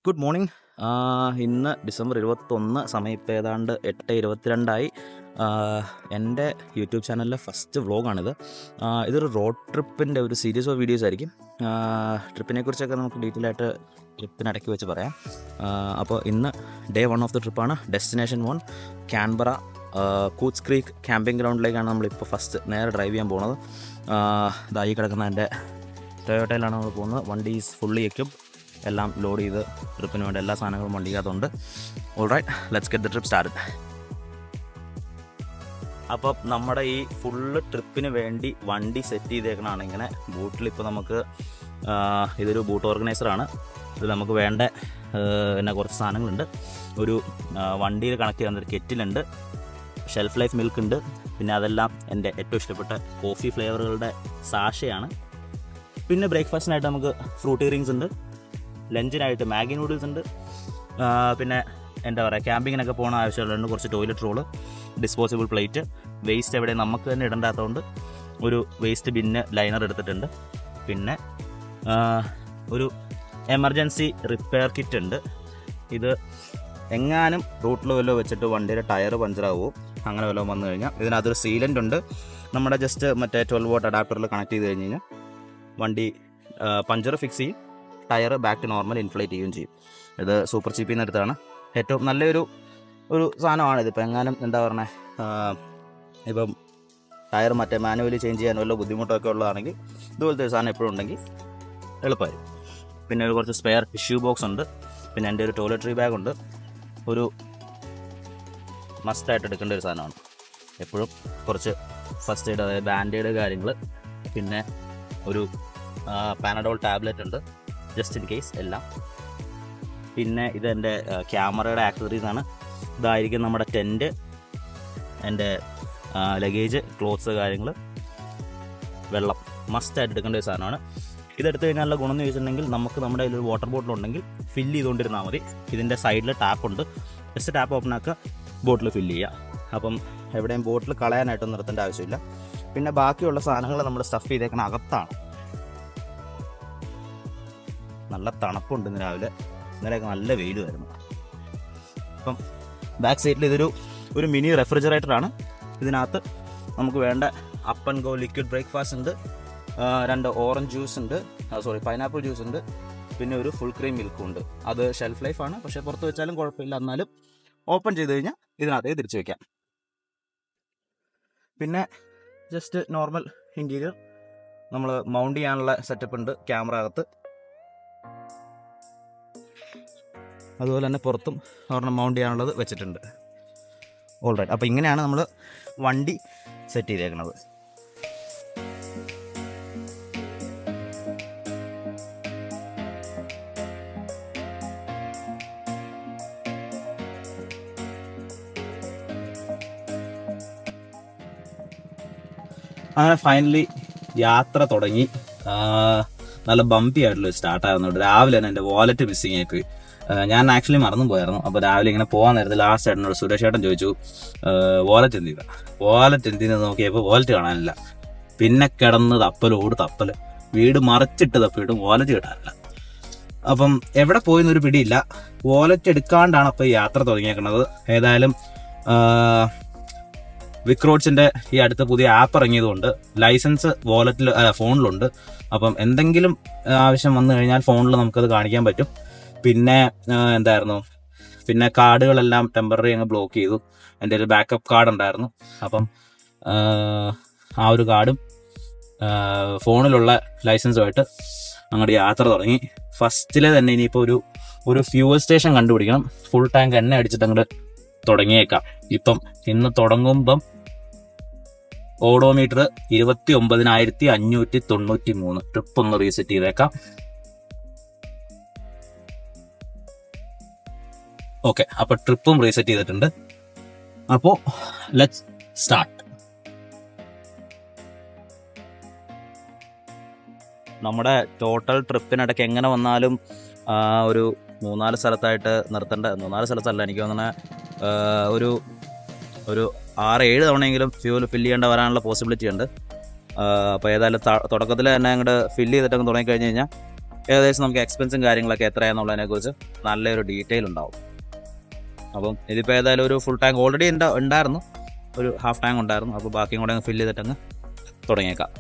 Good morning. ഇന്ന് December 21, സമയം ഇപ്പോൾ ഏതാണ്ട് 8:22 എൻ്റെ യൂട്യൂബ് ചാനലിലെ ഫസ്റ്റ് വ്ളോഗാണിത്. ഇതൊരു റോഡ് ട്രിപ്പിൻ്റെ ഒരു സീരീസ് ഓഫ് വീഡിയോസ് ആയിരിക്കും. ട്രിപ്പിനെ കുറിച്ചൊക്കെ നമുക്ക് ഡീറ്റെയിൽ ആയിട്ട് ട്രിപ്പിനിടയ്ക്ക് വെച്ച് പറയാം. അപ്പോൾ ഇന്ന് ഡേ 1 ഓഫ് ദി ട്രിപ്പാണ്. ഡെസ്റ്റിനേഷൻ 1 ക്യാൻബറ കൂട്സ് ക്രീക്ക് ക്യാമ്പിംഗ് ഗ്രൗണ്ടിലേക്കാണ് നമ്മളിപ്പോൾ ഫസ്റ്റ് നേരെ ഡ്രൈവ് ചെയ്യാൻ പോകുന്നത്. ഇതായി കിടക്കുന്ന എൻ്റെ ടൊയോട്ടയിലാണ് നമ്മൾ പോകുന്നത്. വണ്ടി ഈസ് ഫുള്ളി എക്യുപ്ഡ്, എല്ലാം ലോഡ് ചെയ്ത് ട്രിപ്പിന് വേണ്ട എല്ലാ സാധനങ്ങളും വണ്ടിക്കകത്തുണ്ട്. All right, let's get the trip started. അപ്പോൾ നമ്മുടെ ഈ ഫുള്ള് ട്രിപ്പിന് വേണ്ടി വണ്ടി സെറ്റ് ചെയ്തേക്കണതാണ് ഇങ്ങനെ. ബൂട്ടിലിപ്പോൾ നമുക്ക് ഇതൊരു ബൂട്ട് ഓർഗനൈസറാണ്. ഇത് നമുക്ക് വേണ്ട പിന്നെ കുറച്ച് സാധനങ്ങളുണ്ട്. ഒരു വണ്ടിയിൽ കണക്ട് ചെയ്യാൻ ഒരു കെറ്റിലുണ്ട്, ഷെൽഫ് ലൈഫ് മിൽക്ക് ഉണ്ട്, പിന്നെ അതെല്ലാം എൻ്റെ ഏറ്റവും ഇഷ്ടപ്പെട്ട കോഫി ഫ്ലേവറുകളുടെ സാഷയാണ്. പിന്നെ ബ്രേക്ക്ഫാസ്റ്റിനായിട്ട് നമുക്ക് ഫ്രൂട്ടി റിങ്സ് ഉണ്ട്, ലഞ്ചിനായിട്ട് മാഗി നൂഡിൽസ് ഉണ്ട്, പിന്നെ എന്താ പറയുക ക്യാമ്പിങ്ങിനൊക്കെ പോകണ ആവശ്യമുള്ളതുകൊണ്ട് കുറച്ച് toilet roll, disposable plate, waste എവിടെ നമുക്ക് തന്നെ ഇടണ്ടാത്തതുകൊണ്ട് ഒരു വേസ്റ്റ് ബിന്ന് ലൈനർ എടുത്തിട്ടുണ്ട്. പിന്നെ ഒരു എമർജൻസി റിപ്പയർ കിറ്റ് ഉണ്ട്. ഇത് എങ്ങാനും റൂട്ടിൽ വല്ലതും വെച്ചിട്ട് വണ്ടിയുടെ ടയർ പഞ്ചറാവുമോ അങ്ങനെ വല്ലതും വന്നു കഴിഞ്ഞാൽ ഇതിനകത്തൊരു സീലൻ്റ് ഉണ്ട്. നമ്മുടെ ജസ്റ്റ് മറ്റേ 12 വോട്ട് അഡാപ്റ്ററിൽ കണക്ട് ചെയ്ത് കഴിഞ്ഞ് കഴിഞ്ഞാൽ വണ്ടി പഞ്ചർ ഫിക്സ് ചെയ്യും, tyre back to normal inflate ചെയ്യുകയും ചെയ്യും. ഇത് സൂപ്പർ ചീപ്പിൽ നിന്ന് എടുത്താണ്. ഏറ്റവും നല്ലൊരു സാധനമാണ് ഇതിപ്പോൾ. എങ്ങാനും എന്താ പറയുന്നത്, ഇപ്പം ടയർ മറ്റേ മാനുവലി ചേഞ്ച് ചെയ്യാൻ വല്ല ബുദ്ധിമുട്ടൊക്കെ ഉള്ളതാണെങ്കിൽ ഇതുപോലത്തെ ഒരു സാധനം എപ്പോഴും ഉണ്ടെങ്കിൽ എളുപ്പമായിരിക്കും. പിന്നെ ഒരു കുറച്ച് സ്പെയർ ടിഷ്യൂ ബോക്സ് ഉണ്ട്. പിന്നെ എൻ്റെ ഒരു ടോയ്ലറ്ററി ബാഗ് ഉണ്ട്. ഒരു മസ്റ്റായിട്ട് എടുക്കേണ്ട ഒരു സാധനമാണ് എപ്പോഴും. കുറച്ച് ഫസ്റ്റ് എയ്ഡ്, അതായത് ബാൻഡേഡ് കാര്യങ്ങൾ, പിന്നെ ഒരു പാനഡോൾ ടാബ്ലറ്റ് ഉണ്ട് ജസ്റ്റ് ഇൻ കേസ് എല്ലാം. പിന്നെ ഇത് എൻ്റെ ക്യാമറയുടെ ആക്സസറീസാണ്. ഇതായിരിക്കും നമ്മുടെ ടെൻറ്റ്, എൻ്റെ ലഗേജ്, ക്ലോത്ത്സ്, കാര്യങ്ങൾ, വെള്ളം മസ്റ്റായിട്ട് എടുക്കേണ്ട ഒരു സാധനമാണ്. ഇതെടുത്ത് കഴിഞ്ഞാലുള്ള ഗുണം എന്ന് ചോദിച്ചിട്ടുണ്ടെങ്കിൽ നമുക്ക് നമ്മുടെ കയ്യിൽ ഒരു വാട്ടർ ബോട്ടിൽ ഉണ്ടെങ്കിൽ ഫില്ല് ചെയ്തുകൊണ്ടിരുന്നാൽ മതി. ഇതിൻ്റെ സൈഡിൽ ടാപ്പുണ്ട്, ജസ്റ്റ് ടാപ്പ് ഓപ്പൺ ആക്കുക, ബോട്ടിൽ ഫില്ല് ചെയ്യുക. അപ്പം എവിടെയും ബോട്ടിൽ കളയാനായിട്ടൊന്നും നിർത്തേണ്ട ആവശ്യമില്ല. പിന്നെ ബാക്കിയുള്ള സാധനങ്ങൾ നമ്മൾ സ്റ്റഫ് ചെയ്തേക്കണ അകത്താണ്. നല്ല തണുപ്പുണ്ട് ഇന്ന് രാവിലെ, ഇന്നലെയൊക്കെ നല്ല വെയിലുമായിരുന്നു. അപ്പം ബാക്ക് സൈഡിൽ ഇതൊരു മിനി റെഫ്രിജറേറ്ററാണ്. ഇതിനകത്ത് നമുക്ക് വേണ്ട up and go liquid breakfast ഉണ്ട്, 2 ഓറഞ്ച് ജ്യൂസ് ഉണ്ട്, പൈനാപ്പിൾ ജ്യൂസ് ഉണ്ട്, പിന്നെ ഒരു ഫുൾ ക്രീം മിൽക്കും ഉണ്ട്. അത് ഷെൽഫ് ലൈഫാണ്, പക്ഷേ പുറത്ത് വെച്ചാലും കുഴപ്പമില്ല. എന്നാലും ഓപ്പൺ ചെയ്ത് കഴിഞ്ഞാൽ ഇതിനകത്തേക്ക് തിരിച്ചു വയ്ക്കാം. പിന്നെ ജസ്റ്റ് നോർമൽ ഇൻറ്റീരിയർ നമ്മൾ മൗണ്ട് ചെയ്യാനുള്ള സെറ്റപ്പ് ഉണ്ട് ക്യാമറ അകത്ത്. അതുപോലെ തന്നെ പുറത്തും ഒരെണ്ണം മൗണ്ട് ചെയ്യാനുള്ളത് വെച്ചിട്ടുണ്ട്. ഓൾറൈറ്റ്, അപ്പോൾ ഇങ്ങനെയാണ് നമ്മൾ വണ്ടി സെറ്റ് ചെയ്തേക്കുന്നത്. അങ്ങനെ ഫൈനലി യാത്ര തുടങ്ങി. നല്ല ബമ്പി ആയിട്ടുള്ള സ്റ്റാർട്ടാകുന്നുണ്ട്. രാവിലെ തന്നെ എൻ്റെ വാലറ്റ് മിസ്സിങ് ആയിപ്പോയി. ഞാൻ ആക്ച്വലി മറന്നും പോയായിരുന്നു. അപ്പോൾ രാവിലെ ഇങ്ങനെ പോകാൻ നേരത്തിൽ ലാസ്റ്റ് ഏട്ടനോട് സുരേഷ് ഏട്ടൻ ചോദിച്ചു വാലറ്റ് എന്ത് ചെയ്താ. വാലറ്റ് എന്തിനെന്ന് നോക്കിയപ്പോൾ വാലറ്റ് കാണാനില്ല. പിന്നെ കിടന്ന് തപ്പൽ വീട് മറച്ചിട്ട് തപ്പിയിട്ടും വാലറ്റ് കിട്ടാനില്ല. അപ്പം എവിടെ പോയെന്നൊരു പിടിയില്ല. വാലറ്റ് എടുക്കാണ്ടാണ് അപ്പോൾ യാത്ര തുടങ്ങിയേക്കുന്നത്. ഏതായാലും വിക്രോഡ്സിൻ്റെ ഈ അടുത്ത് പുതിയ ആപ്പ് ഇറങ്ങിയതുകൊണ്ട് ലൈസൻസ് വാലറ്റിൽ ഫോണിലുണ്ട്. അപ്പം എന്തെങ്കിലും ആവശ്യം വന്നു കഴിഞ്ഞാൽ ഫോണിൽ നമുക്കത് കാണിക്കാൻ പറ്റും. പിന്നെ പിന്നെ കാർഡുകളെല്ലാം ടെമ്പററി അങ്ങ് ബ്ലോക്ക് ചെയ്തു. എൻ്റെ ഒരു ബാക്കപ്പ് കാർഡ് ഉണ്ടായിരുന്നു. അപ്പം ആ ഒരു കാർഡും ഫോണിലുള്ള ലൈസൻസുമായിട്ട് അങ്ങോട്ട് യാത്ര തുടങ്ങി. ഫസ്റ്റിലെ തന്നെ ഇനിയിപ്പോൾ ഒരു ഫ്യൂവൽ സ്റ്റേഷൻ കണ്ടുപിടിക്കണം. ഫുൾ ടാങ്ക് എണ്ണ അടിച്ചിട്ട് അങ്ങോട്ട് തുടങ്ങിയേക്കാം. ഇപ്പം ഇന്ന് തുടങ്ങുമ്പം ഓഡോമീറ്റർ 29,593. ട്രിപ്പ് ഒന്ന് റീസെറ്റ് ചെയ്തേക്കാം. ഓക്കെ, അപ്പോൾ ട്രിപ്പും റീസെറ്റ് ചെയ്തിട്ടുണ്ട്. അപ്പോൾ ലെറ്റ്സ് സ്റ്റാർട്ട്. നമ്മുടെ ടോട്ടൽ ട്രിപ്പിനിടയ്ക്ക് എങ്ങനെ വന്നാലും ഒരു 3-4 സ്ഥലത്തായിട്ട് നിർത്തേണ്ട, 3-4 സ്ഥലത്തല്ല എനിക്ക് തോന്നുന്നത്, ഒരു 6-7 തവണയെങ്കിലും ഫ്യൂൽ ഫില്ല് ചെയ്യേണ്ട വരാനുള്ള പോസിബിലിറ്റി ഉണ്ട്. അപ്പോൾ ഏതായാലും തുടക്കത്തിൽ തന്നെ അങ്ങോട്ട് ഫില്ല് ചെയ്തിട്ടങ്ങ് തുടങ്ങിക്കഴിഞ്ഞ് കഴിഞ്ഞാൽ ഏകദേശം നമുക്ക് എക്സ്പെൻസും കാര്യങ്ങളൊക്കെ എത്രയാണെന്നുള്ളതിനെ കുറിച്ച് നല്ലൊരു ഡീറ്റെയിൽ ഉണ്ടാവും. അപ്പം ഇതിപ്പോൾ ഏതായാലും ഒരു ഫുൾ ടാങ്ക് ഓൾറെഡി ഉണ്ടായിരുന്നു, ഒരു ഹാഫ് ടാങ്ക് ഉണ്ടായിരുന്നു. അപ്പോൾ ബാക്കിയും കൂടെ ഫില്ല് ചെയ്തിട്ടങ്ങ് തുടങ്ങിയേക്കാം.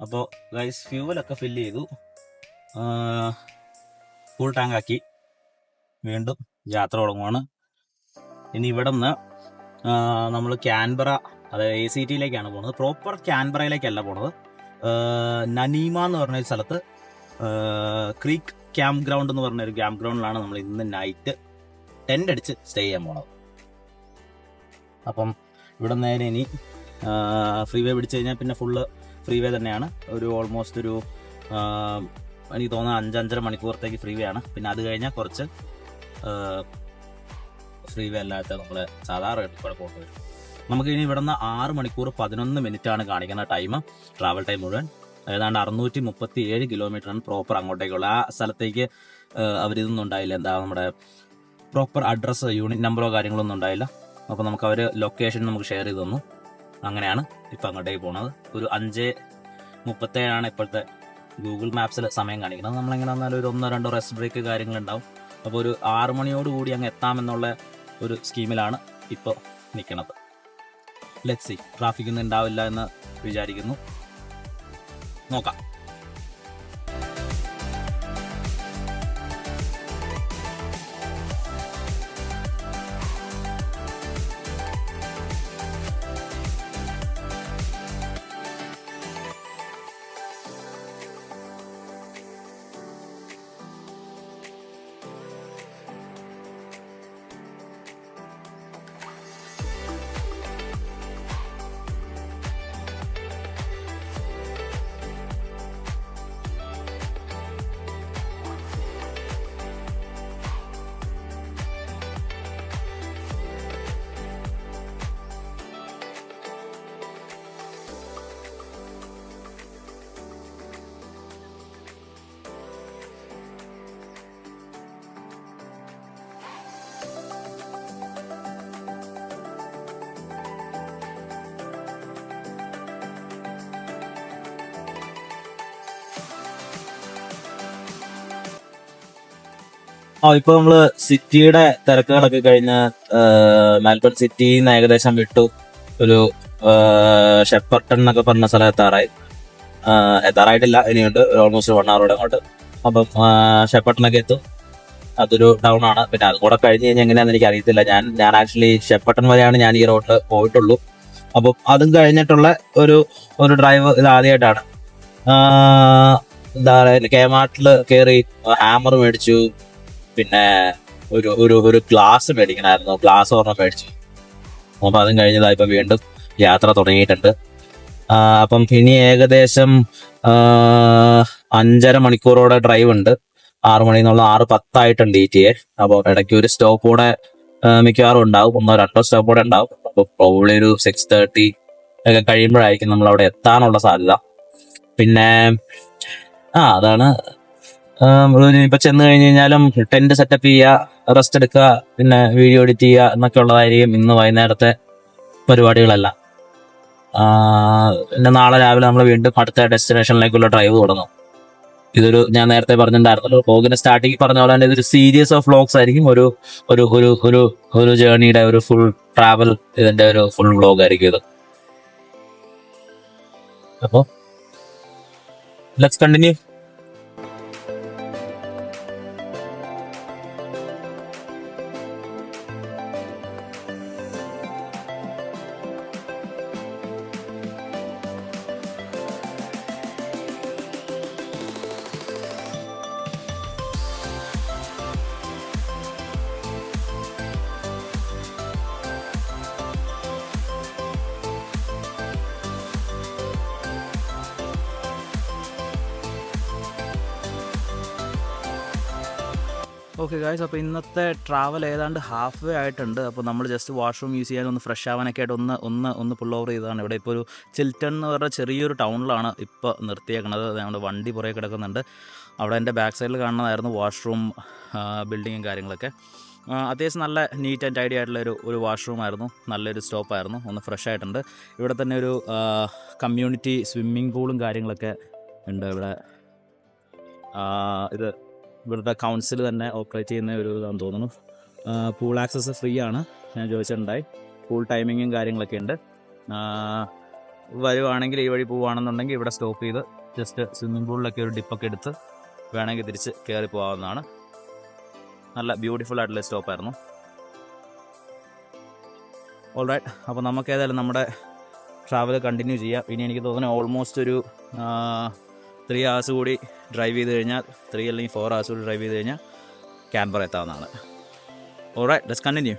അപ്പോൾ ഗൈസ് ഫ്യൂവലൊക്കെ ഫില്ല് ചെയ്തു, ഫുൾ ടാങ്ക് ആക്കി വീണ്ടും യാത്ര തുടങ്ങുവാണ്. ഇനി ഇവിടെ നിന്ന് നമ്മൾ ക്യാൻബറ, അതായത് ACTയിലേക്കാണ് പോകുന്നത്. പ്രോപ്പർ ക്യാൻബറയിലേക്കല്ല പോണത്, നനീമ എന്ന് പറഞ്ഞൊരു സ്ഥലത്ത് ക്രീക്ക് ക്യാമ്പ് ഗ്രൗണ്ട് എന്ന് പറഞ്ഞൊരു ക്യാമ്പ് ഗ്രൗണ്ടിലാണ് നമ്മൾ ഇന്ന് നൈറ്റ് ടെൻ്റ് അടിച്ച് സ്റ്റേ ചെയ്യാൻ പോണത്. അപ്പം ഇവിടെ നേരെ ഇനി ഫ്രീ വേ പിടിച്ചു കഴിഞ്ഞാൽ പിന്നെ ഫുള്ള് ഫ്രീ വേ തന്നെയാണ്. ഒരു ഓൾമോസ്റ്റ് ഒരു എനിക്ക് തോന്നുന്നത് 5-5.5 മണിക്കൂറത്തേക്ക് ഫ്രീ വേ ആണ്. പിന്നെ അത് കഴിഞ്ഞാൽ കുറച്ച് ഫ്രീ വേ അല്ലാത്ത നമ്മൾ സാധാരണ കൂടെ പോകേണ്ടി വരും. നമുക്ക് ഇനി ഇവിടെ നിന്ന് 6 മണിക്കൂർ 11 മിനിറ്റാണ് കാണിക്കുന്ന ടൈം, ട്രാവൽ ടൈം മുഴുവൻ. ഏതാണ്ട് 637 കിലോമീറ്ററാണ് പ്രോപ്പർ അങ്ങോട്ടേക്കുള്ള. ആ സ്ഥലത്തേക്ക് അവരിതൊന്നും ഉണ്ടായില്ല, എന്താ നമ്മുടെ പ്രോപ്പർ അഡ്രസ്സ്, യൂണിറ്റ് നമ്പറോ കാര്യങ്ങളൊന്നും ഉണ്ടായില്ല. അപ്പോൾ നമുക്ക് അവർ ലൊക്കേഷൻ നമുക്ക് ഷെയർ ചെയ്ത് തന്നു. അങ്ങനെയാണ് ഇപ്പം അങ്ങോട്ടേക്ക് പോകുന്നത്. ഒരു 5:37 ഇപ്പോഴത്തെ ഗൂഗിൾ മാപ്സിൽ സമയം കാണിക്കുന്നത്. നമ്മളെങ്ങനെ വന്നാലും ഒരു 1-2 റെസ്റ്റ് ബ്രേക്ക് കാര്യങ്ങളുണ്ടാവും. അപ്പോൾ ഒരു 6 മണിയോടുകൂടി അങ്ങ് എത്താമെന്നുള്ള ഒരു സ്കീമിലാണ് ഇപ്പോൾ നിൽക്കുന്നത്. ലെറ്റ്സ് സീ, ട്രാഫിക് ഒന്നും ഉണ്ടാവില്ല എന്ന് വിചാരിക്കുന്നു, നോക്കാം. ഇപ്പൊ നമ്മള് സിറ്റിയുടെ തിരക്കുകളൊക്കെ കഴിഞ്ഞ് മെൽബൺ സിറ്റിയിൽ നിന്ന് ഏകദേശം വിട്ടു ഒരു ഷെപ്പർട്ടൺ എന്നൊക്കെ പറഞ്ഞ സ്ഥലം എത്താറായിട്ടില്ല, ഇനിയുണ്ട് ഓൾമോസ്റ്റ് 1 hour അങ്ങോട്ട്. അപ്പം ഷെപ്പർട്ടണൊക്കെ എത്തും. അതൊരു ടൗൺ ആണ്. പിന്നെ അത് കൂടെ കഴിഞ്ഞ് കഴിഞ്ഞാൽ എങ്ങനെയാണെന്ന് എനിക്ക് അറിയത്തില്ല. ഞാൻ ആക്ച്വലി ഷെപ്പർട്ടൺ വരെയാണ് ഞാൻ ഈ റോഡിൽ പോയിട്ടുള്ളൂ. അപ്പം അതും കഴിഞ്ഞിട്ടുള്ള ഒരു ഡ്രൈവ് ഇത് ആദ്യമായിട്ടാണ്. എന്താ പറയുക, കേമാർട്ടിൽ കയറി ഹാമർ മേടിച്ചു, പിന്നെ ഒരു ഗ്ലാസ് മേടിക്കണമായിരുന്നു, ഗ്ലാസ് ഒരെണ്ണം മേടിച്ചു. അപ്പം അതും കഴിഞ്ഞതായി ഇപ്പം വീണ്ടും യാത്ര തുടങ്ങിയിട്ടുണ്ട്. അപ്പം ഇനി ഏകദേശം 5.5 മണിക്കൂറോടെ ഡ്രൈവ് ഉണ്ട്. 6 മണി എന്നുള്ള 6:10 ആയിട്ടുണ്ട് ETA. അപ്പോൾ ഇടയ്ക്ക് ഒരു സ്റ്റോപ്പ് കൂടെ മിക്കവാറും ഉണ്ടാവും, 1-2 സ്റ്റോപ്പ് കൂടെ ഉണ്ടാവും. അപ്പോൾ പ്രോബ്ലി ഒരു 6:30 ഒക്കെ കഴിയുമ്പോഴായിരിക്കും നമ്മൾ അവിടെ എത്താനുള്ള സാധ്യത. പിന്നെ അതാണ് ഇപ്പൊ ചെന്ന് കഴിഞ്ഞ് കഴിഞ്ഞാലും ടെന്റ് സെറ്റപ്പ് ചെയ്യുക, റെസ്റ്റ് എടുക്കുക, പിന്നെ വീഡിയോ എഡിറ്റ് ചെയ്യുക എന്നൊക്കെ ഉള്ളതായിരിക്കും ഇന്ന് വൈകുന്നേരത്തെ പരിപാടികളെല്ലാം. പിന്നെ നാളെ രാവിലെ നമ്മൾ വീണ്ടും അടുത്ത ഡെസ്റ്റിനേഷനിലേക്കുള്ള ഡ്രൈവ് തുടങ്ങും. ഇതൊരു ഞാൻ നേരത്തെ പറഞ്ഞിട്ടുണ്ടായിരുന്നല്ലോ, വ്ലോഗിന്റെ സ്റ്റാർട്ടിങ് പറഞ്ഞ പോലെ തന്നെ ഇതൊരു സീരീസ് ഓഫ് വ്ലോഗ്സ് ആയിരിക്കും. ഒരു ജേർണിയുടെ ഒരു ഫുൾ ട്രാവൽ, ഇതിന്റെ ഒരു ഫുൾ വ്ലോഗ് ആയിരിക്കും ഇത്. അപ്പോ ലെറ്റ്സ് കണ്ടിന്യൂ. ഓക്കെ ഗായ്സ്, അപ്പോൾ ഇന്നത്തെ ട്രാവൽ ഏതാണ്ട് ഹാഫ് വേ ആയിട്ടുണ്ട്. അപ്പോൾ നമ്മൾ ജസ്റ്റ് വാഷ്റൂം യൂസ് ചെയ്യാൻ ഒന്ന് ഫ്രഷ് ആവാനൊക്കെ ആയിട്ട് ഒന്ന് പുൾ ഓവർ ചെയ്തതാണ്. ഇവിടെ ഇപ്പോൾ ഒരു ചിൽട്ടൺ എന്ന് പറഞ്ഞ ചെറിയൊരു ടൗണിലാണ് ഇപ്പോൾ നിർത്തിയേക്കുന്നത്. നമ്മുടെ വണ്ടി പുറകെ കിടക്കുന്നുണ്ട്. അവിടെ എൻ്റെ ബാക്ക് സൈഡിൽ കാണുന്നതായിരുന്നു വാഷ്റൂം ബിൽഡിങ്ങും കാര്യങ്ങളൊക്കെ. അത്യാവശ്യം നല്ല നീറ്റ് ആൻഡ് ടൈഡി ആയിട്ടുള്ള ഒരു വാഷ്റൂമായിരുന്നു. നല്ലൊരു സ്റ്റോപ്പായിരുന്നു. ഒന്ന് ഫ്രഷ് ആയിട്ടുണ്ട്. ഇവിടെ തന്നെ ഒരു കമ്മ്യൂണിറ്റി സ്വിമ്മിംഗ് പൂളും കാര്യങ്ങളൊക്കെ ഉണ്ട്. ഇവിടെ ഇത് ഇവിടുത്തെ കൗൺസിൽ തന്നെ ഓപ്പറേറ്റ് ചെയ്യുന്ന ഒരു ഇതാണെന്ന് തോന്നുന്നു. പൂൾ ആക്സസ് ഫ്രീ ആണ്, ഞാൻ ചോദിച്ചിട്ടുണ്ടായി. പൂൾ ടൈമിങ്ങും കാര്യങ്ങളൊക്കെ ഉണ്ട്. വരുവാണെങ്കിൽ ഈ വഴി പോവുകയാണെന്നുണ്ടെങ്കിൽ ഇവിടെ സ്റ്റോപ്പ് ചെയ്ത് ജസ്റ്റ് സ്വിമ്മിംഗ് പൂളിലൊക്കെ ഒരു ഡിപ്പൊക്കെ എടുത്ത് വേണമെങ്കിൽ തിരിച്ച് കയറി പോകാവുന്നതാണ്. നല്ല ബ്യൂട്ടിഫുൾ ആയിട്ടുള്ള സ്റ്റോപ്പായിരുന്നു. ഓൾറൈറ്റ്, അപ്പോൾ നമുക്ക് ഏതായാലും നമ്മുടെ ട്രാവൽ കണ്ടിന്യൂ ചെയ്യാം. ഇനി എനിക്ക് തോന്നുന്നു ഓൾമോസ്റ്റ് ഒരു 3 hours കൂടി ഡ്രൈവ് ചെയ്ത് കഴിഞ്ഞാൽ 3 അല്ലെങ്കിൽ 4 hours കൂടി ഡ്രൈവ് ചെയ്ത് കഴിഞ്ഞാൽ ക്യാൻബറ എത്താവുന്നതാണ്. All right, let's continue.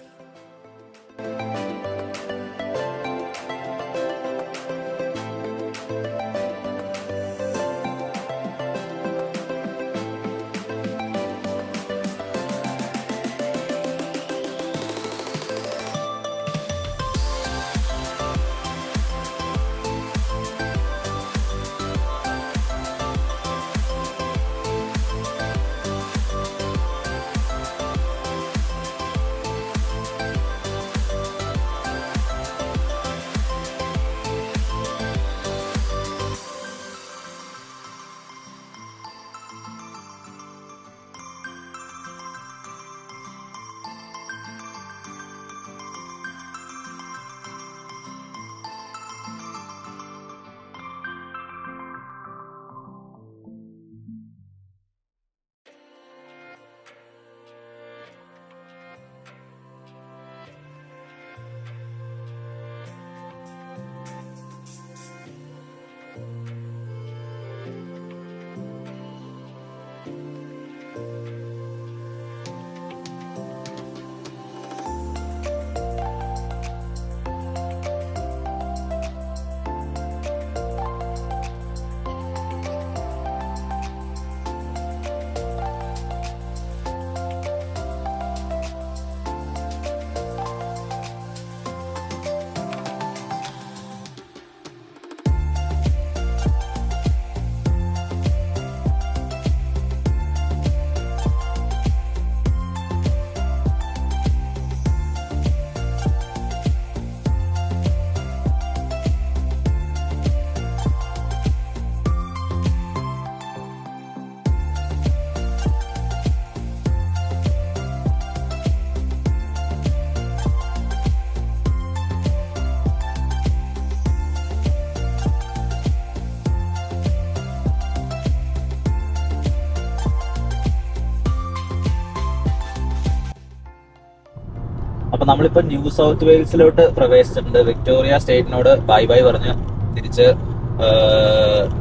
അപ്പോൾ നമ്മളിപ്പോൾ ന്യൂ സൗത്ത് വെയിൽസിലോട്ട് പ്രവേശിച്ചിട്ടുണ്ട്. വിക്ടോറിയ സ്റ്റേറ്റിനോട് ബൈ ബൈ പറഞ്ഞ്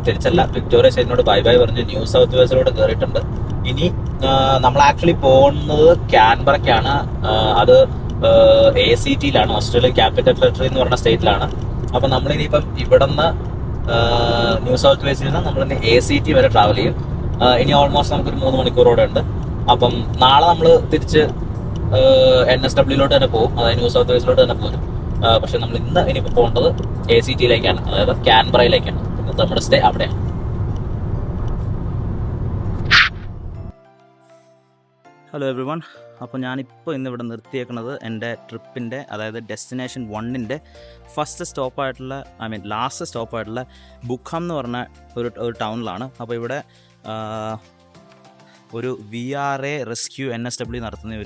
തിരിച്ചല്ല, വിക്ടോറിയ സ്റ്റേറ്റിനോട് ബൈ ബൈ പറഞ്ഞ് ന്യൂ സൗത്ത് വെയിൽസിലോട്ട് കയറിയിട്ടുണ്ട്. ഇനി നമ്മൾ ആക്ച്വലി പോകുന്നത് ക്യാൻബറയ്ക്കാണ്. അത് ACT-യിലാണ്, ഓസ്ട്രേലിയൻ ക്യാപിറ്റൽ ടെറിട്ടറി എന്ന് പറഞ്ഞ സ്റ്റേറ്റിലാണ്. അപ്പം നമ്മളിനിയിപ്പം ഇവിടെ നിന്ന് ന്യൂ സൗത്ത് വെയിൽസിൽ നിന്ന് നമ്മളിനി ACT വരെ ട്രാവൽ ചെയ്യും. ഇനി ഓൾമോസ്റ്റ് നമുക്കൊരു 3 മണിക്കൂറോടെ ഉണ്ട്. അപ്പം നാളെ നമ്മൾ തിരിച്ച് NSW-ലോട്ട് തന്നെ പോകും, അതായത് ന്യൂ സൗത്ത് വെയിൽസിലോട്ട് തന്നെ പോകും. പക്ഷെ നമ്മൾ ഇനിയിപ്പോൾ പോകേണ്ടത് ACT-യിലേക്കാണ്, അതായത് ക്യാൻബറയിലേക്കാണ്. നമ്മുടെ സ്റ്റേ അവിടെയാണ്. ഹലോ എവ്രി വൺ, അപ്പോൾ ഞാനിപ്പോൾ ഇന്നിവിടെ നിർത്തിയേക്കുന്നത് എൻ്റെ ട്രിപ്പിൻ്റെ, അതായത് ഡെസ്റ്റിനേഷൻ 1-ൻ്റെ ഫസ്റ്റ് സ്റ്റോപ്പായിട്ടുള്ള ലാസ്റ്റ് സ്റ്റോപ്പായിട്ടുള്ള ബുഖം എന്ന് പറഞ്ഞ ഒരു ടൗണിലാണ്. അപ്പോൾ ഇവിടെ ഒരു VRA റെസ്ക്യൂ NSW നടത്തുന്ന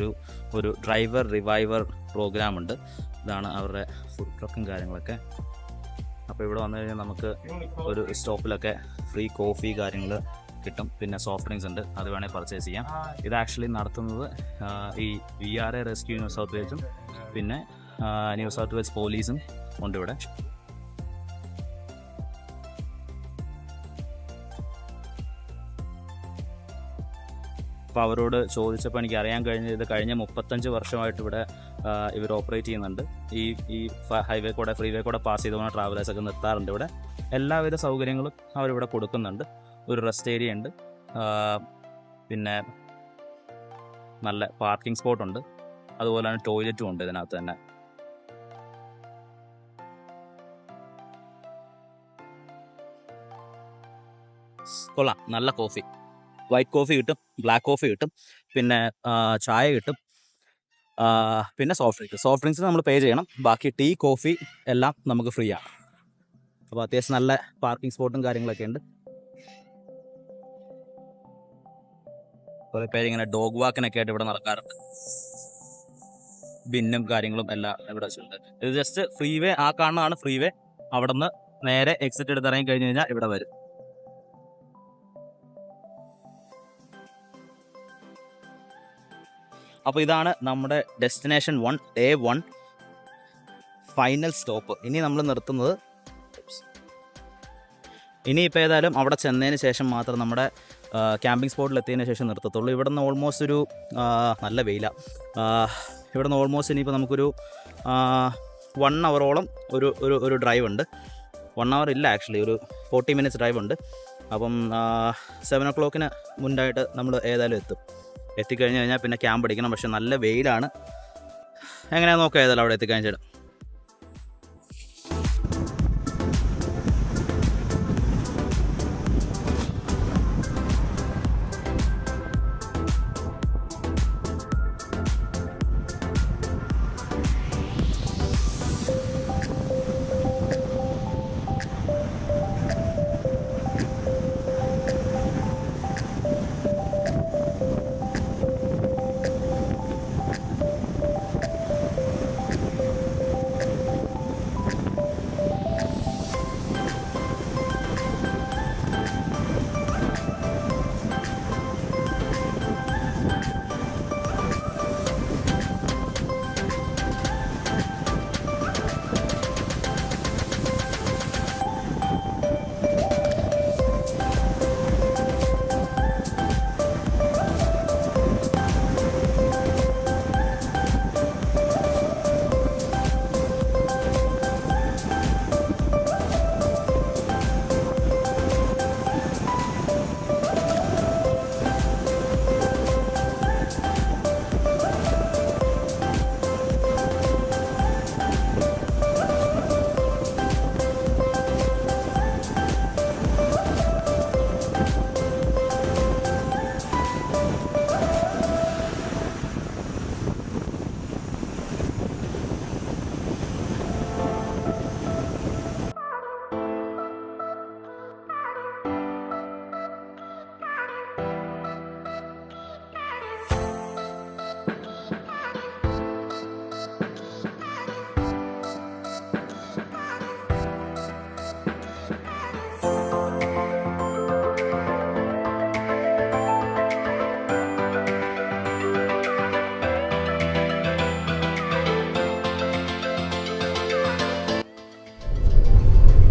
ഒരു ഡ്രൈവർ റിവൈവർ പ്രോഗ്രാം ഉണ്ട്. ഇതാണ് അവരുടെ ഫുഡ് ട്രക്കും കാര്യങ്ങളൊക്കെ. അപ്പോൾ ഇവിടെ വന്നു കഴിഞ്ഞാൽ നമുക്ക് ഒരു സ്റ്റോപ്പിലൊക്കെ ഫ്രീ കോഫി കാര്യങ്ങൾ കിട്ടും, പിന്നെ സോഫ്റ്റ് ഡ്രിങ്ക്സ് ഉണ്ട്, അത് വേണേൽ പർച്ചേസ് ചെയ്യാം. ഇത് ആക്ച്വലി നടത്തുന്നത് ഈ VRA റെസ്ക്യൂ ന്യൂ സൗത്ത് വെയിൽസും പിന്നെ ന്യൂ സൗത്ത് വെയിൽസ് പോലീസും ഉണ്ട് ഇവിടെ. അപ്പോൾ അവരോട് ചോദിച്ചപ്പോൾ എനിക്ക് അറിയാൻ കഴിഞ്ഞത് ഇത് കഴിഞ്ഞ 35 വർഷമായിട്ട് ഇവിടെ ഇവർ ഓപ്പറേറ്റ് ചെയ്യുന്നുണ്ട്. ഈ ഹൈവേ കൂടെ ഫ്രീവേ കൂടെ പാസ് ചെയ്ത് പോകുന്ന ട്രാവലേഴ്സൊക്കെ നിർത്താറുണ്ട് ഇവിടെ. എല്ലാവിധ സൗകര്യങ്ങളും അവരിവിടെ കൊടുക്കുന്നുണ്ട്. ഒരു റെസ്റ്റ് ഏരിയ ഉണ്ട്, പിന്നെ നല്ല പാർക്കിംഗ് സ്പോട്ട് ഉണ്ട്, അതുപോലെ തന്നെ ടോയ്ലറ്റും ഉണ്ട് ഇതിനകത്ത് തന്നെ. കൊള്ളാം, നല്ല കോഫി, വൈറ്റ് കോഫി കിട്ടും, ബ്ലാക്ക് കോഫി കിട്ടും, പിന്നെ ചായ കിട്ടും, പിന്നെ സോഫ്റ്റ് ഡ്രിങ്ക്സ് നമ്മൾ പേ ചെയ്യണം. ബാക്കി ടീ, കോഫി എല്ലാം നമുക്ക് ഫ്രീ ആണ്. അപ്പോൾ അത്യാവശ്യം നല്ല പാർക്കിംഗ് സ്പോട്ടും കാര്യങ്ങളൊക്കെ ഉണ്ട്. കുറേ പേരിങ്ങനെ ഡോഗ് വാക്കിനൊക്കെ ആയിട്ട് ഇവിടെ നടക്കാറുണ്ട്. ബിന്നും കാര്യങ്ങളും എല്ലാം ഇവിടെ വെച്ചിട്ടുണ്ട്. ഇത് ജസ്റ്റ് ഫ്രീ വേ, ആ കാണുന്നതാണ് ഫ്രീ വേ. അവിടെ നിന്ന് നേരെ എക്സിറ്റ് എടുത്ത് ഇറങ്ങി കഴിഞ്ഞ് കഴിഞ്ഞാൽ ഇവിടെ വരും. അപ്പോൾ ഇതാണ് നമ്മുടെ ഡെസ്റ്റിനേഷൻ 1, Day 1 ഫൈനൽ സ്റ്റോപ്പ്. ഇനി നമ്മൾ നിർത്തുന്നത്, ഇനിയിപ്പോൾ ഏതായാലും അവിടെ ചെന്നതിന് ശേഷം മാത്രം നമ്മുടെ ക്യാമ്പിംഗ് സ്പോട്ടിൽ എത്തിയതിന് ശേഷം നിർത്തത്തുള്ളൂ. ഇവിടെ നിന്ന് ഓൾമോസ്റ്റ് ഒരു നല്ല വെയിലാണ്. ഇവിടെ നിന്ന് ഓൾമോസ്റ്റ് ഇനിയിപ്പോൾ നമുക്കൊരു 1 hour-ഓളം ഒരു ഡ്രൈവ് ഉണ്ട്. 1 hour ഇല്ല, ആക്ച്വലി ഒരു 40 minutes ഡ്രൈവ് ഉണ്ട്. അപ്പം 7 o'clock മുൻപായിട്ട് നമ്മൾ ഏതായാലും എത്തിക്കഴിഞ്ഞ് കഴിഞ്ഞാൽ പിന്നെ ക്യാമ്പ് അടിക്കണം. പക്ഷെ നല്ല വെയിലാണ്. എങ്ങനെയാണെന്ന് നോക്കാം ഏതായാലും അവിടെ എത്തിക്കഴിഞ്ഞിട്ട്.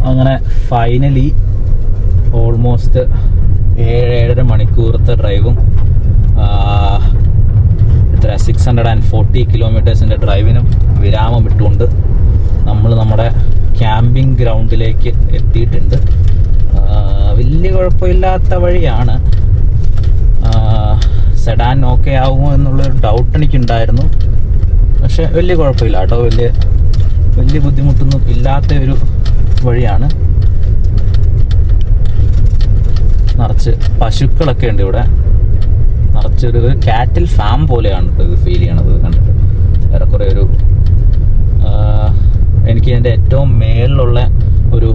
അങ്ങനെ ഫൈനലി ഓൾമോസ്റ്റ് 7-7.5 മണിക്കൂറത്തെ ഡ്രൈവും എത്ര 640 കിലോമീറ്റേഴ്സിൻ്റെ ഡ്രൈവിനും വിരാമം ഇട്ടുകൊണ്ട് നമ്മൾ നമ്മുടെ ക്യാമ്പിംഗ് ഗ്രൗണ്ടിലേക്ക് എത്തിയിട്ടുണ്ട്. വലിയ കുഴപ്പമില്ലാത്ത വഴിയാണ്. സെഡാൻ ഓക്കെ ആവുമോ എന്നുള്ളൊരു ഡൗട്ട് എനിക്കുണ്ടായിരുന്നു. പക്ഷെ വലിയ കുഴപ്പമില്ല കേട്ടോ, വലിയ ബുദ്ധിമുട്ടൊന്നും ഇല്ലാത്ത ഒരു വഴിയാണ്. നിറച്ച് പശുക്കളൊക്കെ ഉണ്ട് ഇവിടെ. നിറച്ചൊരു കാറ്റിൽ ഫാം പോലെയാണ് ഇത് ഫീൽ ചെയ്യണത് കണ്ടിട്ട്. ഏറെക്കുറെ ഒരു എനിക്ക് ഇതിൻ്റെ ഏറ്റവും മേളിലുള്ള ഒരു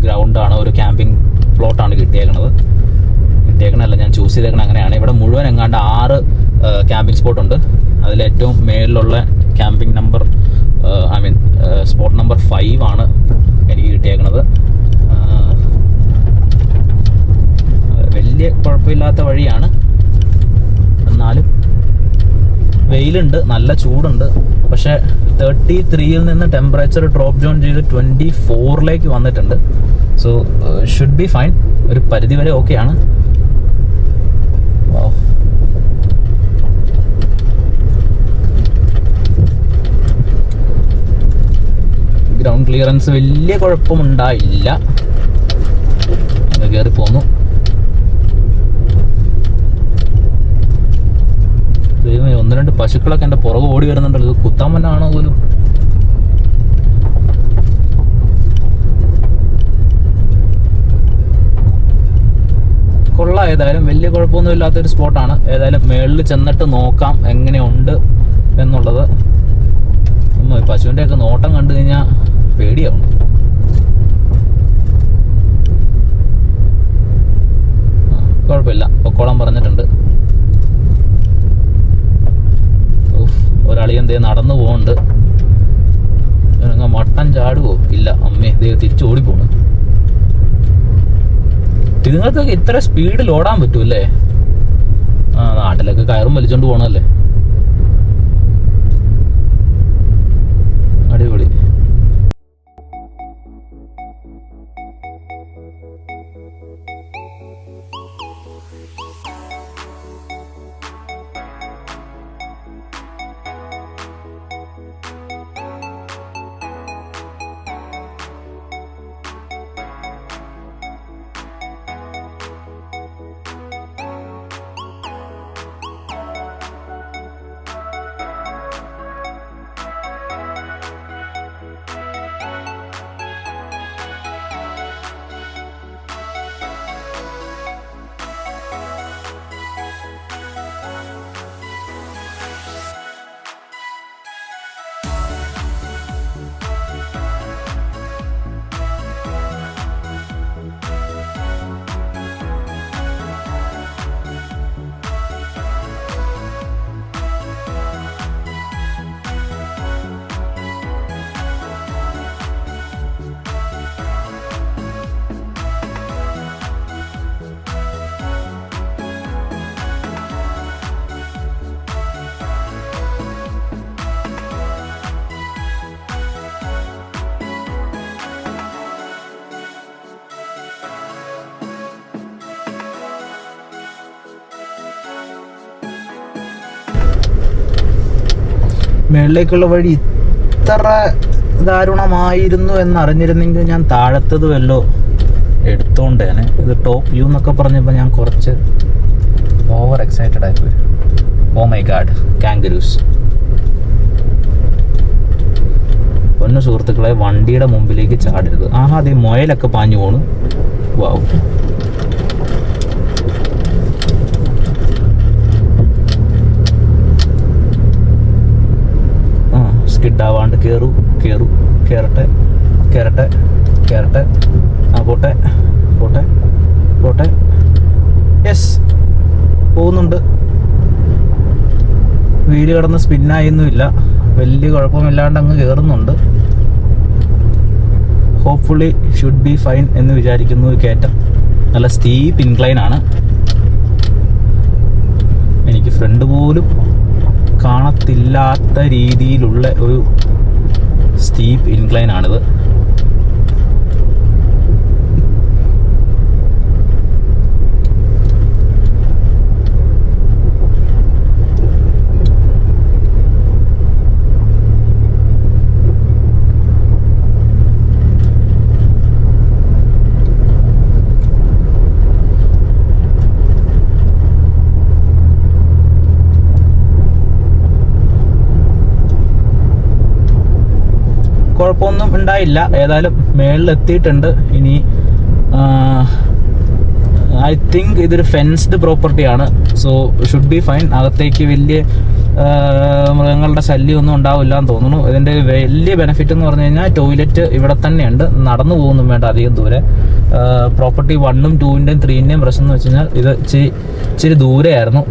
ഗ്രൗണ്ടാണ്, ഒരു ക്യാമ്പിംഗ് പ്ലോട്ടാണ് കിട്ടിയേക്കണല്ല, ഞാൻ ചൂസ് ചെയ്തേക്കണ അങ്ങനെയാണ്. ഇവിടെ മുഴുവൻ എങ്ങാണ്ട് 6 ക്യാമ്പിംഗ് സ്പോട്ടുണ്ട്. അതിലേറ്റവും മേളിലുള്ള ക്യാമ്പിംഗ് നമ്പർ സ്പോട്ട് നമ്പർ 5 ആണ് എനിക്ക് കിട്ടിയേക്കണത്. വലിയ കുഴപ്പമില്ലാത്ത വഴിയാണ്, എന്നാലും വെയിലുണ്ട്, നല്ല ചൂടുണ്ട്. പക്ഷേ 33-ൽ നിന്ന് ടെമ്പറേച്ചർ ഡ്രോപ്പ് ഡൗൺ ചെയ്ത് 24-ലേക്ക് വന്നിട്ടുണ്ട്. സോ ഷുഡ് ബി ഫൈൻ, ഒരു പരിധിവരെ ഓക്കെയാണ്. ഗ്രൗണ്ട് ക്ലിയറൻസ് വലിയ കുഴപ്പമുണ്ടായില്ല, അത് കയറി പോന്നു. ദൈവമേ, 1-2 പശുക്കളൊക്കെ എൻ്റെ പുറകെ ഓടി വരുന്നുണ്ടല്ലോ. ഇത് കുത്താൻ പറ്റാണോ പോലും. കൊള്ളാം. ഏതായാലും വലിയ കുഴപ്പമൊന്നും ഇല്ലാത്തൊരു സ്പോട്ടാണ്. ഏതായാലും മേളിൽ ചെന്നിട്ട് നോക്കാം എങ്ങനെയുണ്ട് എന്നുള്ളത്. പശുവിൻ്റെയൊക്കെ നോട്ടം കണ്ടു കഴിഞ്ഞാൽ പേടിയാവും. കുഴപ്പമില്ല, പൊക്കോളം പറഞ്ഞിട്ടുണ്ട്. ഒരാളിയെന്തേ നടന്നു പോകുന്നുണ്ട്. മട്ടൻ ചാടുവോ? ഇല്ല. അമ്മേ, ദേ തിരിച്ചു ഓടിപ്പോണു. ഇതുങ്ങൾക്കൊക്കെ ഇത്ര സ്പീഡിൽ ഓടാൻ പറ്റൂല്ലേ? നാട്ടിലൊക്കെ കയറും വലിച്ചോണ്ട് പോണല്ലേ. അടിപൊളി. മേളിലേക്കുള്ള വഴി ഇത്ര ദാരുണമായിരുന്നു എന്നറിഞ്ഞിരുന്നെങ്കിൽ ഞാൻ താഴത്തത് വല്ലോ എടുത്തോണ്ടേനെ. ഇത് ടോപ്പ് വ്യൂ എന്നൊക്കെ പറഞ്ഞപ്പോൾ ഞാൻ കുറച്ച് ഓവർ എക്സൈറ്റഡ് ആയിപ്പോയി. Oh my god, kangaroos. പൊന്നു സുഹൃത്തുക്കളെ, വണ്ടിയുടെ മുമ്പിലേക്ക് ചാടരുത്. അതേ മുയലൊക്കെ പാഞ്ഞു പോണു. വാവ്. സ്കിഡാവാണ്ട് കേറട്ടെ. പോട്ടെ. യെസ്, പോകുന്നുണ്ട്. വീല് കിടന്ന് സ്പിന്നായൊന്നുമില്ല, വലിയ കുഴപ്പമില്ലാണ്ട് അങ്ങ് കയറുന്നുണ്ട്. ഹോപ്പ്ഫുള്ളി ഷുഡ് ബി ഫൈൻ എന്ന് വിചാരിക്കുന്നു. കയറ്റം നല്ല സ്റ്റീപ്പ് ഇൻക്ലൈൻ ആണ്. എനിക്ക് ഫ്രണ്ട് പോലും കാണത്തില്ലാത്ത രീതിയിലുള്ള ഒരു സ്റ്റീപ്പ് ഇൻക്ലൈൻ ആണിത്. കുഴപ്പമൊന്നും ഉണ്ടായില്ല. ഏതായാലും മേളിലെത്തിയിട്ടുണ്ട്. ഇനി ഐ തിങ്ക് ഇതൊരു ഫെൻസ്ഡ് പ്രോപ്പർട്ടിയാണ്. So should be fine. അകത്തേക്ക് വലിയ മൃഗങ്ങളുടെ ശല്യമൊന്നും ഉണ്ടാവില്ല എന്ന് തോന്നുന്നു. ഇതിൻ്റെ വലിയ ബെനിഫിറ്റ് എന്ന് പറഞ്ഞു കഴിഞ്ഞാൽ ടോയ്ലറ്റ് ഇവിടെ തന്നെയുണ്ട്. നടന്നു പോകുന്നും വേണ്ട അധികം ദൂരെ. പ്രോപ്പർട്ടി 1ഉം 2ൻ്റെയും 3ൻ്റെയും പ്രശ്നം എന്ന് വെച്ച് കഴിഞ്ഞാൽ ഇത് ഇച്ചിരി ദൂരെയായിരുന്നു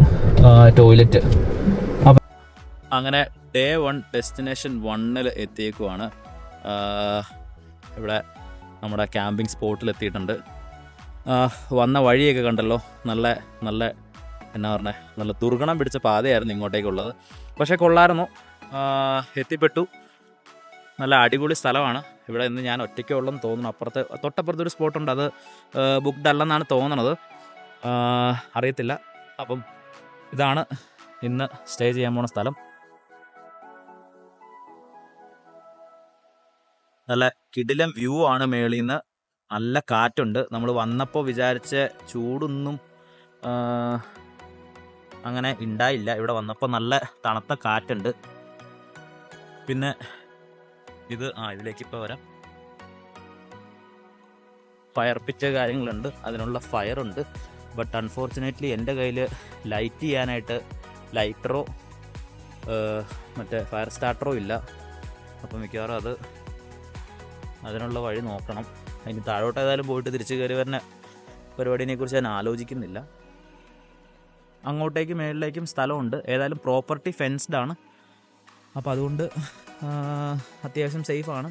ടോയ്ലറ്റ്. അപ്പം അങ്ങനെ ഡേ 1 ഡെസ്റ്റിനേഷൻ 1 എത്തിയേക്കുവാണ്. ഇവിടെ നമ്മുടെ ക്യാമ്പിംഗ് സ്പോട്ടിൽ എത്തിയിട്ടുണ്ട്. വന്ന വഴിയൊക്കെ കണ്ടല്ലോ, നല്ല എന്നാ പറഞ്ഞേ, നല്ല ദുർഗണം പിടിച്ച പാതയായിരുന്നു ഇങ്ങോട്ടേക്കുള്ളത്. പക്ഷേ കൊള്ളായിരുന്നു, എത്തിപ്പെട്ടു. നല്ല അടിപൊളി സ്ഥലമാണ്. ഇവിടെ ഇന്ന് ഞാൻ ഒറ്റയ്ക്കേ ഉള്ളെന്ന് തോന്നുന്നു. തൊട്ടപ്പുറത്തൊരു സ്പോട്ടുണ്ട്, അത് ബുക്ക്ഡ് അല്ലെന്നാണ് തോന്നണത്, അറിയത്തില്ല. അപ്പം ഇതാണ് ഇന്ന് സ്റ്റേ ചെയ്യാൻ പോണ സ്ഥലം. നല്ല കിടിലം വ്യൂ ആണ് മേളിൽ നിന്ന്. നല്ല കാറ്റുണ്ട്. നമ്മൾ വന്നപ്പോൾ വിചാരിച്ച ചൂടൊന്നും അങ്ങനെ ഉണ്ടായില്ല. ഇവിടെ വന്നപ്പോൾ നല്ല തണുത്ത കാറ്റുണ്ട്. പിന്നെ ഇതിലേക്ക് ഇപ്പോൾ വരാം. ഫയർ പിറ്റ് കാര്യങ്ങളുണ്ട്, അതിനുള്ള ഫയറുണ്ട്. ബട്ട് അൺഫോർച്ചുനേറ്റ്ലി എൻ്റെ കയ്യിൽ ലൈറ്റ് ചെയ്യാനായിട്ട് ലൈറ്ററോ മറ്റേ ഫയർ സ്റ്റാർട്ടറോ ഇല്ല. അപ്പോൾ മിക്കവാറും അതിനുള്ള വഴി നോക്കണം. അതിന് താഴോട്ട് ഏതായാലും പോയിട്ട് തിരിച്ച് കയറി വരുന്ന പരിപാടിനെക്കുറിച്ച് ഞാൻ ആലോചിക്കുന്നില്ല. അങ്ങോട്ടേക്കും മേളിലേക്കും സ്ഥലമുണ്ട്. ഏതായാലും പ്രോപ്പർട്ടി ഫെൻസ്ഡ് ആണ്. അപ്പോൾ അതുകൊണ്ട് അത്യാവശ്യം സേഫാണ്.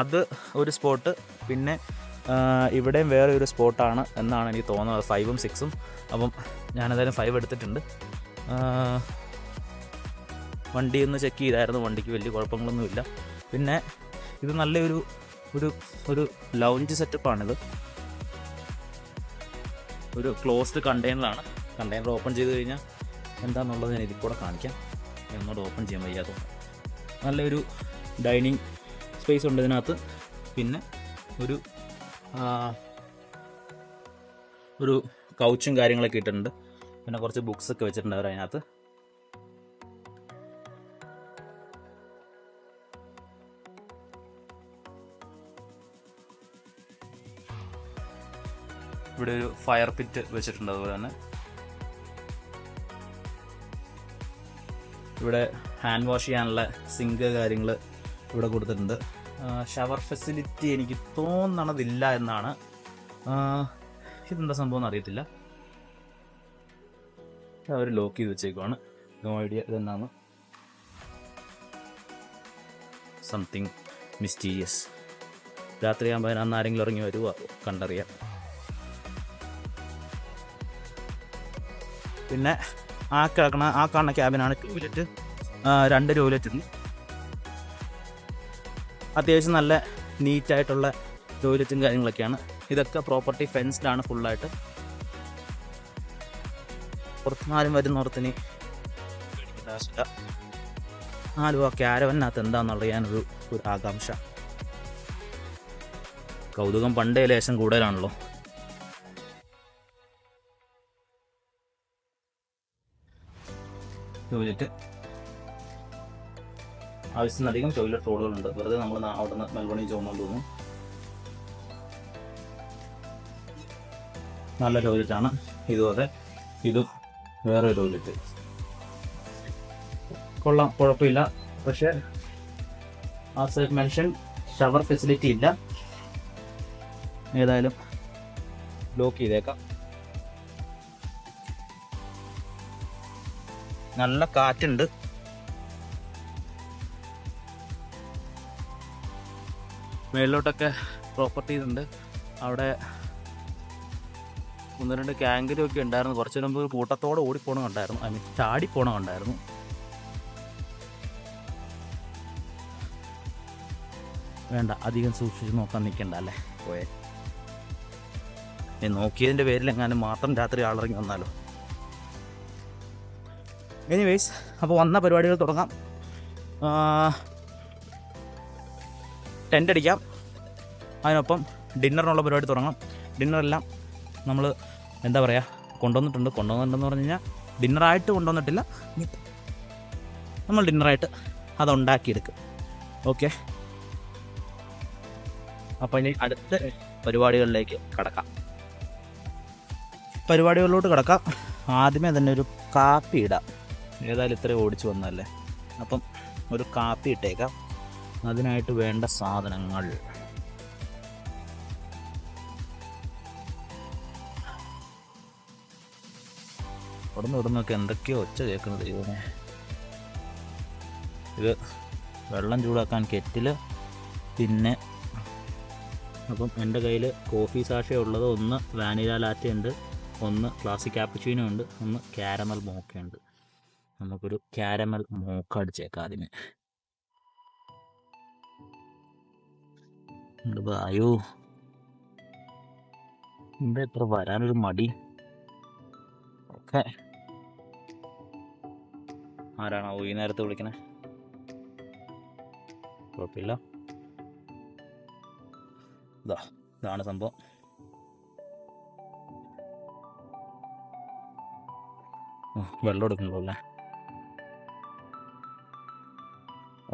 അത് ഒരു സ്പോട്ട്. പിന്നെ ഇവിടെയും വേറെ ഒരു സ്പോട്ടാണ് എന്നാണ് എനിക്ക് തോന്നുന്നത്, 5ഉം 6ഉം. അപ്പം ഞാനേതായാലും 5 എടുത്തിട്ടുണ്ട്. വണ്ടി ഒന്ന് ചെക്ക് ചെയ്തായിരുന്നു, വണ്ടിക്ക് വലിയ കുഴപ്പങ്ങളൊന്നുമില്ല. പിന്നെ ഇത് നല്ലൊരു ഒരു ലൗഞ്ച് സെറ്റപ്പാണിത്. ഒരു ക്ലോസ്ഡ് കണ്ടെയ്നറാണ്. കണ്ടെയ്നർ ഓപ്പൺ ചെയ്ത് കഴിഞ്ഞാൽ എന്താണെന്നുള്ളത് ഞാൻ ഇതിൽ കൂടെ കാണിക്കാം. എന്നോട് ഓപ്പൺ ചെയ്യാൻ വയ്യാതെ. നല്ലൊരു ഡൈനിങ് സ്പേസ് ഉണ്ട് ഇതിനകത്ത്. പിന്നെ ഒരു കൗച്ചും കാര്യങ്ങളൊക്കെ ഇട്ടിട്ടുണ്ട്. പിന്നെ കുറച്ച് ബുക്സ് ഒക്കെ വെച്ചിട്ടുണ്ട് അവർ അതിനകത്ത്. ഇവിടെ ഒരു ഫയർ പിറ്റ് വെച്ചിട്ടുണ്ട്. അതുപോലെ തന്നെ ഇവിടെ ഹാൻഡ് വാഷ് ചെയ്യാനുള്ള സിങ്ക് കാര്യങ്ങൾ ഇവിടെ കൊടുത്തിട്ടുണ്ട്. ഷവർ ഫെസിലിറ്റി എനിക്ക് തോന്നണതില്ല എന്നാണ്. ഇതെന്താ സംഭവം എന്ന് അറിയത്തില്ല. അവർ ലോക്ക് ചെയ്ത് വെച്ചേക്കുവാണ്. നോ ഐഡിയ ഇതെന്നാണ്. Something mysterious. രാത്രിയാകുമ്പോൾ അതിനകത്ത് ആരെങ്കിലും ഇറങ്ങി വരുമോ കണ്ടറിയാം. പിന്നെ ആ കാണുന്ന ക്യാബിനാണ് ടോയ്ലറ്റ്. 2 ടോയ്ലറ്റ് ഉണ്ട്. അത്യാവശ്യം നല്ല നീറ്റായിട്ടുള്ള ടോയ്ലറ്റും കാര്യങ്ങളൊക്കെയാണ്. ഇതൊക്കെ പ്രോപ്പർട്ടി ഫെൻസ്ഡ് ആണ് ഫുള്ളായിട്ട്. പുറത്തുനിന്നാലും വരുന്നോർത്തിന് പേടിക്കേണ്ട ആവശ്യമില്ല. ആലും ആ ക്യാരവനകത്ത് എന്താണെന്ന് അറിയാനൊരു ആകാംക്ഷ, കൗതുകം പണ്ടേ ലേശം കൂടുതലാണല്ലോ. Toilet ആവശ്യത്തിനധികം toilet റോളുകളുണ്ട്. വെറുതെ നമ്മൾ അവിടെ നിന്ന് മെൽബണിൽ ചോദിച്ചുകൊണ്ട് തോന്നും. നല്ല ടോയ്ലറ്റാണ്. ഇതുപോലെ ഇതും വേറെ ടോയ്ലറ്റ് കൊള്ളാം, കുഴപ്പമില്ല. പക്ഷേ as I mention shower facility ഇല്ല. ഏതായാലും ലോക്ക് ചെയ്തേക്കാം. നല്ല കാറ്റുണ്ട്. മേളിലോട്ടൊക്കെ പ്രോപ്പർട്ടീസ് ഉണ്ട്. അവിടെ 1-2 കാങ്കരും ഒക്കെ ഉണ്ടായിരുന്നു. കുറച്ച് മുമ്പ് കൂട്ടത്തോടെ ഓടിപ്പോണം കണ്ടായിരുന്നു, ഐ മീൻ ചാടിപ്പോണം കണ്ടായിരുന്നു. വേണ്ട, അധികം സൂക്ഷിച്ച് നോക്കാൻ നിൽക്കണ്ട അല്ലേ. പോയെ നോക്കിയതിൻ്റെ പേരിൽ എങ്ങാനും മാത്രം രാത്രി ആളിറങ്ങി വന്നാലോ. എനിവേയ്സ്, അപ്പോൾ വന്ന പരിപാടികൾ തുടങ്ങാം. ടെൻ്റ് അടിക്കാം. അതിനൊപ്പം ഡിന്നറിനുള്ള പരിപാടി തുടങ്ങാം. ഡിന്നറെല്ലാം നമ്മൾ എന്താ പറയുക കൊണ്ടുവന്നിട്ടുണ്ടെന്ന് പറഞ്ഞു കഴിഞ്ഞാൽ ഡിന്നറായിട്ട് കൊണ്ടുവന്നിട്ടില്ല. നമ്മൾ ഡിന്നറായിട്ട് അതുണ്ടാക്കിയെടുക്കും. ഓക്കെ, അപ്പോൾ ഇനി അടുത്ത പരിപാടികളിലേക്ക് കടക്കാം. ആദ്യമേ തന്നെ ഒരു കാപ്പി ഇടാം. ഏതായാലും ഇത്രയും ഓടിച്ചു വന്നല്ലേ, അപ്പം ഒരു കാപ്പി ഇട്ടേക്കാം. അതിനായിട്ട് വേണ്ട സാധനങ്ങൾ ഇവിടുന്നൊക്കെ എന്തൊക്കെയോ ഒച്ച കേൾക്കുന്നത് ദൈവമേ. ഇത് വെള്ളം ചൂടാക്കാൻ കെറ്റിൽ. പിന്നെ അപ്പം എൻ്റെ കയ്യിൽ കോഫി സാഷ ഉള്ളത്, ഒന്ന് വാനില ലാറ്റ ഉണ്ട്, ഒന്ന് ക്ലാസിക് കാപ്പുച്ചീനോ ഉണ്ട്, ഒന്ന് കാരമൽ മോക്കയുണ്ട്. നമുക്കൊരു കാരമൽ മോക്ക അടിച്ചേക്കാം ആദ്യമേ. അയ്യോ, എന്താ ഇത്ര വരാനൊരു മടി. ഓക്കെ, ആരാണോ ഈ നേരത്തെ വിളിക്കണേ? കുഴപ്പമില്ല. ഇതാണ് സംഭവം. വെള്ളം എടുക്കണല്ലോ അല്ലേ.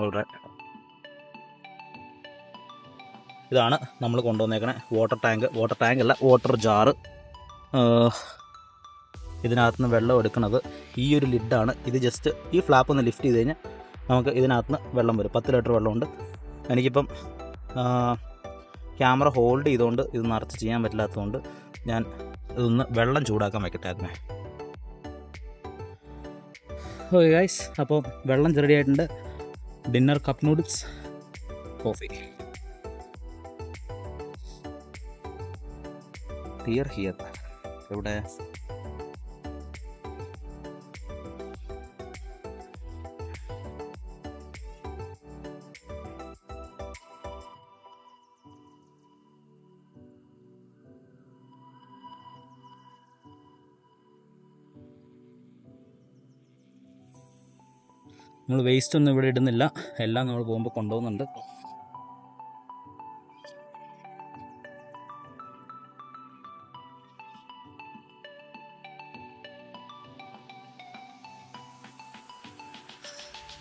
ഓൾറൈറ്റ്, ഇതാണ് നമ്മൾ കൊണ്ടുവന്നേക്കണേ വാട്ടർ ടാങ്ക് അല്ല, വാട്ടർ ജാറ്. ഇതിനകത്ത് നിന്ന് വെള്ളം എടുക്കുന്നത് ഈ ഒരു ലിഡാണ്. ഇത് ജസ്റ്റ് ഈ ഫ്ലാപ്പ് ഒന്ന് ലിഫ്റ്റ് ചെയ്ത് കഴിഞ്ഞാൽ നമുക്ക് ഇതിനകത്ത് നിന്ന് വെള്ളം വരും. 10 ലിറ്റർ വെള്ളമുണ്ട്. എനിക്കിപ്പം ക്യാമറ ഹോൾഡ് ചെയ്തുകൊണ്ട് ഇത് നിറച്ച് ചെയ്യാൻ പറ്റില്ലാത്തതുകൊണ്ട് ഞാൻ ഇതൊന്ന് വെള്ളം ചൂടാക്കാൻ വയ്ക്കട്ടെ അതിനെ. ഓക്കെ ഗൈസ്, അപ്പോൾ വെള്ളം റെഡി ആയിട്ടുണ്ട്. Dinner, cup noodles, coffee. Here എവിടെ? നമ്മൾ വേസ്റ്റ് ഒന്നും ഇവിടെ ഇടുന്നില്ല, എല്ലാം നമ്മൾ പോകുമ്പോൾ കൊണ്ടുപോകുന്നുണ്ട്.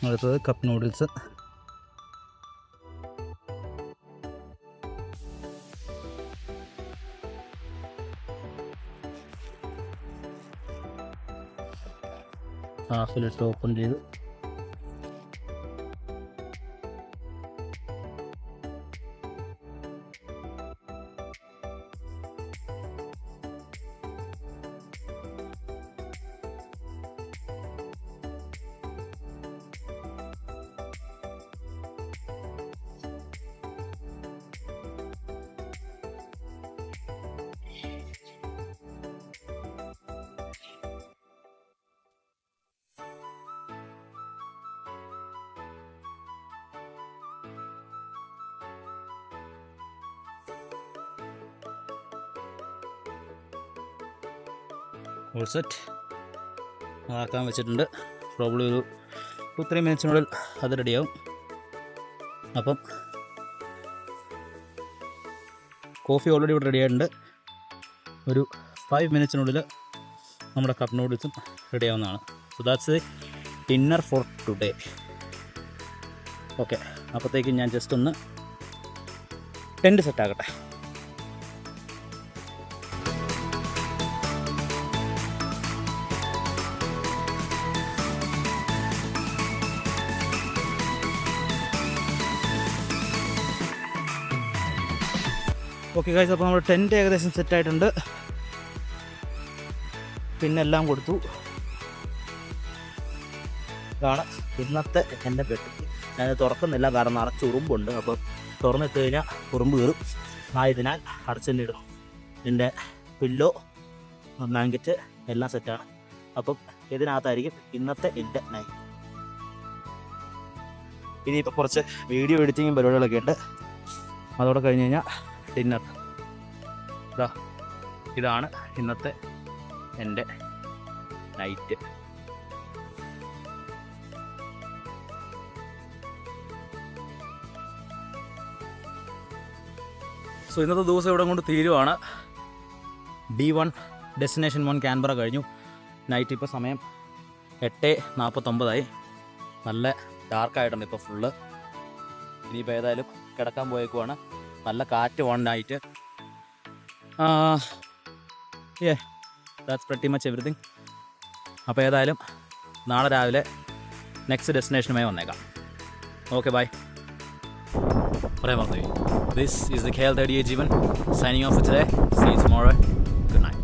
അടുത്തത് cup noodles. Half litre open ചെയ്ത് ഓൾ സെറ്റ് ആക്കാൻ വെച്ചിട്ടുണ്ട്. പ്രോബ്ലം ഒരു 2-3 മിനിറ്റ്സിനുള്ളിൽ അത് റെഡിയാവും. അപ്പം കോഫി ഓൾറെഡി ഇവിടെ റെഡി ആയിട്ടുണ്ട്. ഒരു 5 മിനിറ്റ്സിനുള്ളിൽ നമ്മുടെ കപ്പ് നൂഡിൽസും റെഡി ആവുന്നതാണ്. So that's dinner for today. Okay, അപ്പോഴത്തേക്കും ഞാൻ ജസ്റ്റ് ഒന്ന് ടെൻറ്റ് സെറ്റാക്കട്ടെ. ഓക്കെ ഗൈസ്, അപ്പോൾ നമ്മുടെ ടെൻറ്റ് ഏകദേശം സെറ്റായിട്ടുണ്ട്. പിന്നെ എല്ലാം കൊടുത്തു. ഇതാണ് ഇന്നത്തെ എൻ്റെ ബെഡ്. ഞാൻ തുറക്കുന്നില്ല, കാരണം നിറച്ച് ഉറുമ്പുണ്ട്. അപ്പോൾ തുറന്നിട്ട് കഴിഞ്ഞാൽ ഉറുമ്പ് കയറും. ആയതിനാൽ അടച്ചെന്നെ ഇടും. എൻ്റെ പില്ലോ, ബ്ലാങ്കറ്റ് എല്ലാം സെറ്റാണ്. അപ്പം ഇതിനകത്തായിരിക്കും ഇന്നത്തെ എൻ്റെ നൈറ്റ്. ഇനിയിപ്പോൾ കുറച്ച് വീഡിയോ എഡിറ്റിങ്ങും പരിപാടികളൊക്കെ ഉണ്ട്. അതോടെ കഴിഞ്ഞ് കഴിഞ്ഞാൽ ഡിന്നർ. ഇതാണ് ഇന്നത്തെ എൻ്റെ നൈറ്റ്. സോ ഇന്നത്തെ ദിവസം ഇവിടെ കൊണ്ട് തീരുവാണ്. D1 ഡെസ്റ്റിനേഷൻ 1 ക്യാൻബറ കഴിഞ്ഞു. നൈറ്റ് ഇപ്പോൾ സമയം 8:49. നല്ല ഡാർക്കായിട്ടുണ്ട് ഇപ്പോൾ ഫുള്ള്. ഇനിയിപ്പോൾ ഏതായാലും കിടക്കാൻ പോയേക്കുവാണ്. നല്ല കാറ്റ് one night. That's pretty much everything. അപ്പോൾ ഏതായാലും നാളെ രാവിലെ നെക്സ്റ്റ് ഡെസ്റ്റിനേഷനുമായി വന്നേക്കാം. Okay, bye. പറയാൻ മറന്നു. This is the KL38 Jeevan signing off for today. See you tomorrow. Good night.